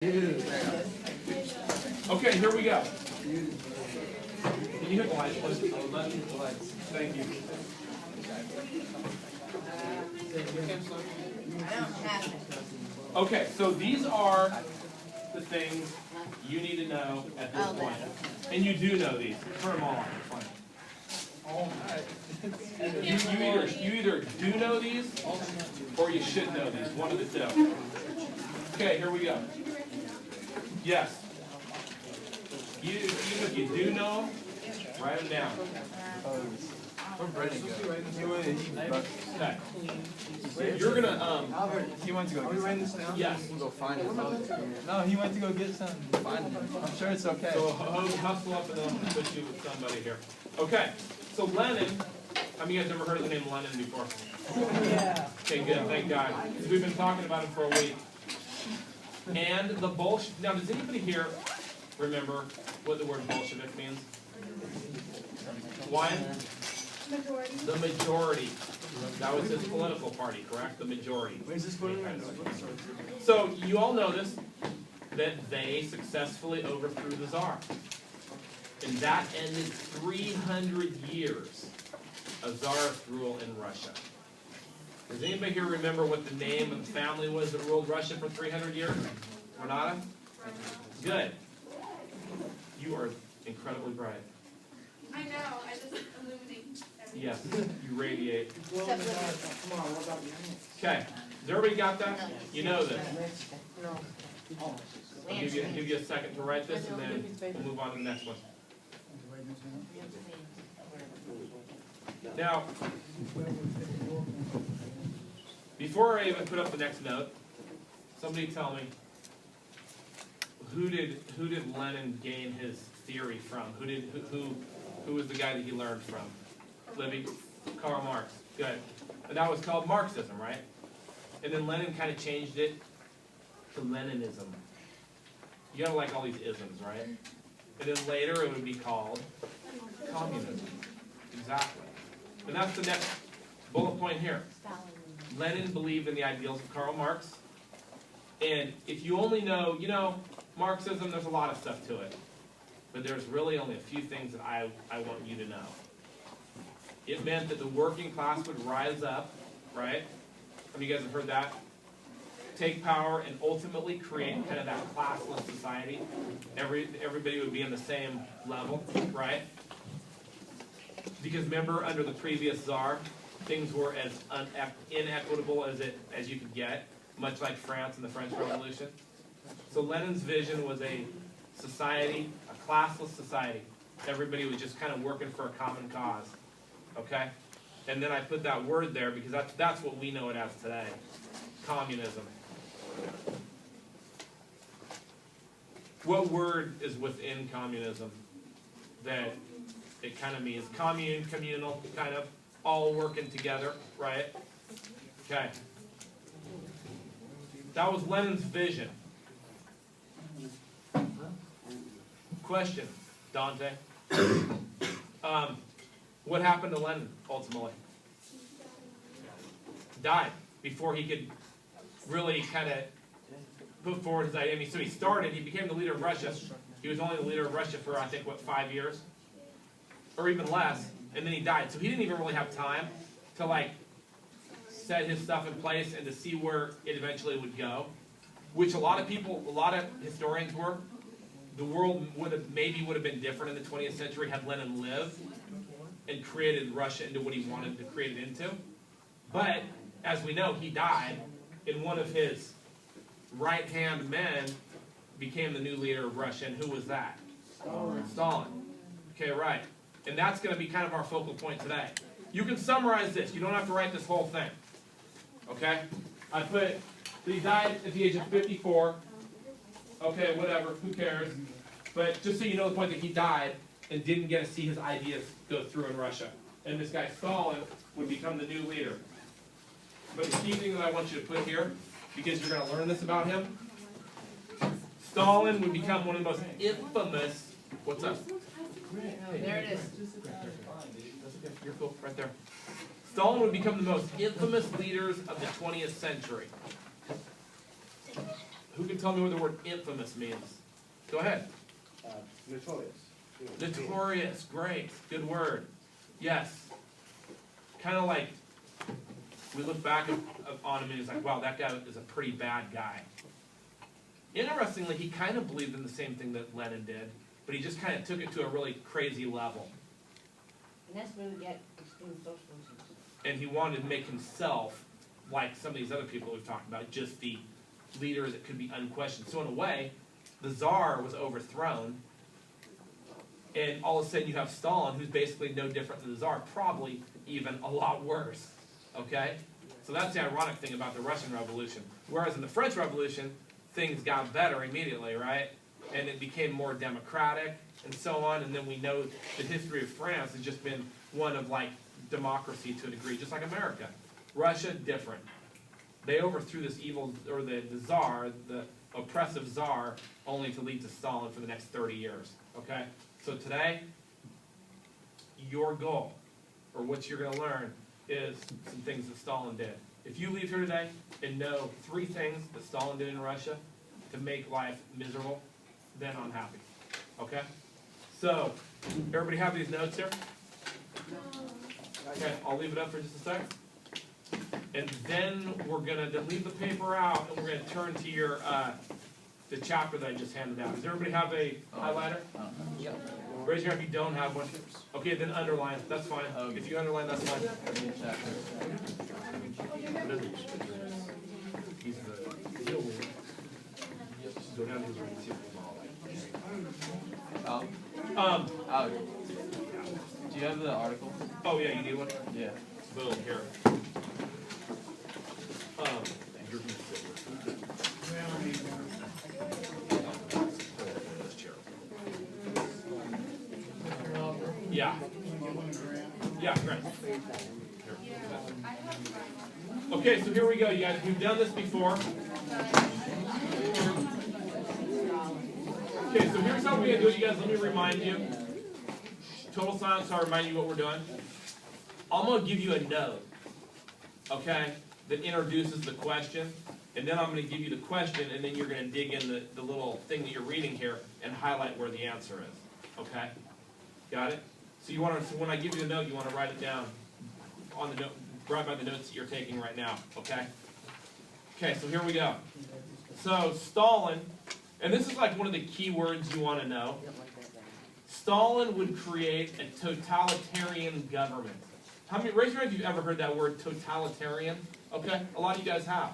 Okay, here we go. Can you hit the lights, please? Thank you. Okay, so these are the things you need to know at this point. And you do know these. Turn them all on. You either do know these or you should know these. One of the two. Okay, here we go. Yes. Even if you do know them, write them down. Okay. You're gonna He went to go get some. yes. We'll go find him. No, he went to go get some. Find him. I'm sure it's okay. So hustle up and then I'll put you with somebody here. Okay. So Lenin. How many of you guys ever heard of the name Lenin before? Yeah. Okay, good. Thank God. Because we've been talking about him for a week. And the Bolshevik. Now, does anybody here remember what the word Bolshevik means? Why? Majority. The majority. That was his political party, correct? The majority. Where's this going? So you all know this, that they successfully overthrew the Tsar. And that ended 300 years of Tsarist rule in Russia. Does anybody here remember what the name of the family was that ruled Russia for 300 years? Renata? Good. You are incredibly bright. I know, I just illuminate everything. Yes, you radiate. Come on, what about you? Okay, has everybody got that? You know this. I'll give you a second to write this, and then we'll move on to the next one. Now, before I even put up the next note, somebody tell me, who did Lenin gain his theory from? Who was the guy that he learned from? Libby? Karl Marx. Good. And that was called Marxism, right? And then Lenin kind of changed it to Leninism. You gotta like all these isms, right? And then later it would be called communism. Exactly. And that's the next bullet point here. Lenin believed in the ideals of Karl Marx. And if you only know, Marxism, there's a lot of stuff to it. But there's really only a few things that I want you to know. It meant that the working class would rise up, right? How many of you guys have heard that? Take power and ultimately create kind of that classless society. Everybody would be on the same level, right? Because remember, under the previous Tsar, things were as inequitable as you could get, much like France and the French Revolution. So Lenin's vision was a society, a classless society. Everybody was just kind of working for a common cause. Okay? And then I put that word there because that's what we know it as today. Communism. What word is within communism that it kind of means? Commune, communal, kind of all working together, right? Okay. That was Lenin's vision. Question, Dante. What happened to Lenin, ultimately? Died before he could really kind of put forward his idea. I mean, so he became the leader of Russia. He was only the leader of Russia for, I think, 5 years? Or even less. And then he died. So he didn't even really have time to, set his stuff in place and to see where it eventually would go. Which a lot of historians were. The world would have been different in the 20th century had Lenin lived and created Russia into what he wanted to create it into. But, as we know, he died, and one of his right-hand men became the new leader of Russia. And who was that? Stalin. Okay, right. And that's going to be kind of our focal point today. You can summarize this. You don't have to write this whole thing. Okay? I put, he died at the age of 54. Okay, whatever. Who cares? But just so you know the point that he died and didn't get to see his ideas go through in Russia. And this guy Stalin would become the new leader. But the key thing that I want you to put here, because you're going to learn this about him, Stalin would become one of the most infamous, what's up? There it is. You're cool, right there. Stalin would become the most infamous leaders of the 20th century. Who can tell me what the word infamous means? Go ahead. Notorious. Notorious, great, good word. Yes. Kind of like, we look back on him and it's like, wow, that guy is a pretty bad guy. Interestingly, he kind of believed in the same thing that Lenin did, but he just kind of took it to a really crazy level. And that's where we get extreme socialism. And he wanted to make himself, like some of these other people we've talked about, just the leader that could be unquestioned. So in a way, the Tsar was overthrown, and all of a sudden you have Stalin, who's basically no different than the Tsar, probably even a lot worse. Okay? So that's the ironic thing about the Russian Revolution. Whereas in the French Revolution, things got better immediately, right? And it became more democratic and so on. And then we know the history of France has just been one of like democracy to a degree, just like America. Russia, different. They overthrew this evil, or the Tsar, the oppressive Tsar, only to lead to Stalin for the next 30 years. Okay? So today, your goal, or what you're going to learn, is some things that Stalin did. If you leave here today and know 3 things that Stalin did in Russia to make life miserable, then I'm happy. Okay? So, everybody have these notes here? Okay, I'll leave it up for just a second. And then we're going to leave the paper out, and we're going to turn to your the chapter that I just handed out. Does everybody have a highlighter? Yep. Raise your hand if you don't have one. Okay, then underline. That's fine. If you underline, that's fine. He's the deal with it. Go down to his room and see what Do you have the article? Oh, yeah, you need one? Yeah. Boom, here. You're gonna sit this chair. Yeah. Yeah, great. Okay, so here we go, you guys. We've done this before. Okay, so here's how we're going to do it, you guys. Let me remind you. Total silence, so I'll remind you what we're doing. I'm going to give you a note, okay, that introduces the question. And then I'm going to give you the question, and then you're going to dig in the little thing that you're reading here and highlight where the answer is. Okay? Got it? So you want to, so when I give you the note, you want to write it down on the note, right by the notes that you're taking right now. Okay? Okay, so here we go. So Stalin, and this is like one of the key words you want to know. Stalin would create a totalitarian government. How many, raise your hand if you've ever heard that word, totalitarian. Okay, a lot of you guys have.